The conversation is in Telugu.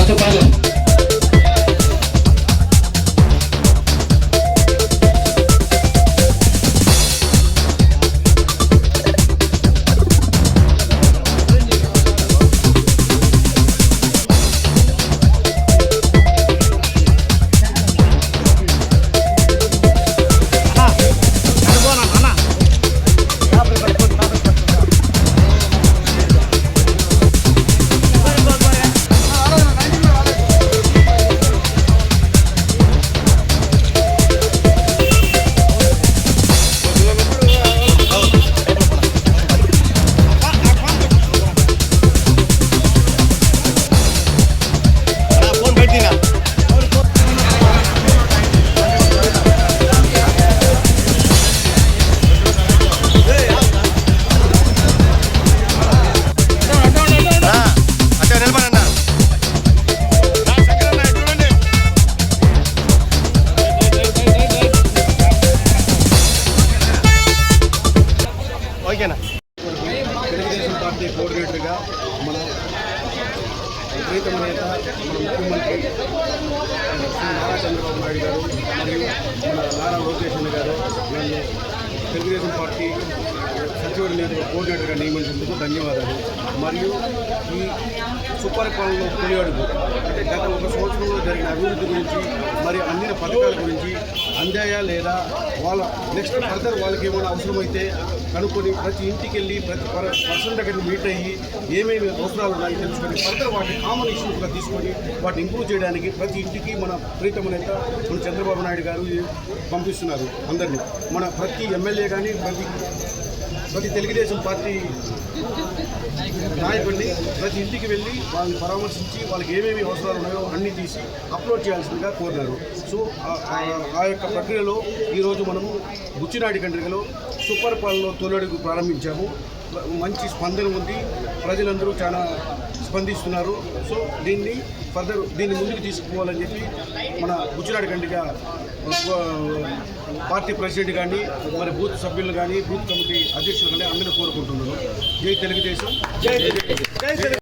చెప్పాలి. తెలుగుదేశం పార్టీ కోఆర్డినేటర్గా మన ప్రీతమ నేత మన ముఖ్యమంత్రి శ్రీ నారా చంద్రబాబు నాయుడు గారు మరియు మన నారా లోకేష్ అన్న గారు నన్ను తెలుగుదేశం పార్టీ సచివాలయ కోఆర్డినేటర్గా నియమించినందుకు ధన్యవాదాలు. మరియు ఈ సుపరిపాలనలో తొలి అడుగు అంటే గత ఒక సంవత్సరంలో జరిగిన అభివృద్ధి గురించి మరియు అందిన పథకాల గురించి అందాయా లేదా వాళ్ళ నెక్స్ట్ ఫర్దర్ వాళ్ళకి ఏమైనా అవసరమైతే కనుక్కొని ప్రతి ఇంటికి వెళ్ళి ప్రతి పర్సన్ దగ్గర మీట్ అయ్యి ఏమేమి అవసరాలు ఉన్నాయో తెలుసుకొని ఫర్దర్ వాటిని కామన్ ఇష్యూస్గా తీసుకొని వాటిని ఇంప్రూవ్ చేయడానికి ప్రతి ఇంటికి మన ప్రీతమ నేత మన చంద్రబాబు నాయుడు గారు పంపిస్తున్నారు అందరినీ. మన ప్రతి ఎమ్మెల్యే కానీ ప్రతి తెలుగుదేశం పార్టీ నాయకుడిని ప్రతి ఇంటికి వెళ్ళి వాళ్ళని పరామర్శించి వాళ్ళకి ఏమేమి అవసరాలు ఉన్నాయో అన్నీ తీసి అప్లోడ్ చేయాల్సిందిగా కోరినారు. సో ఆ యొక్క ప్రక్రియలో ఈరోజు మనము బుచ్చినాడి కండ్రిగలో సుపరిపాలనలో తొలడుగు ప్రారంభించాము. మంచి స్పందన ఉంది, ప్రజలందరూ చాలా స్పందిస్తున్నారు. సో దీన్ని ముందుకు తీసుకుపోవాలని చెప్పి మన బుచ్చినాడి కండ్రిగ పార్టీ ప్రెసిడెంట్ కానీ మరి బూత్ సభ్యులు కానీ బూత్ కమిటీ అధ్యక్షులు కానీ అందరూ కోరుకుంటున్నాను. జై తెలుగుదేశం, జై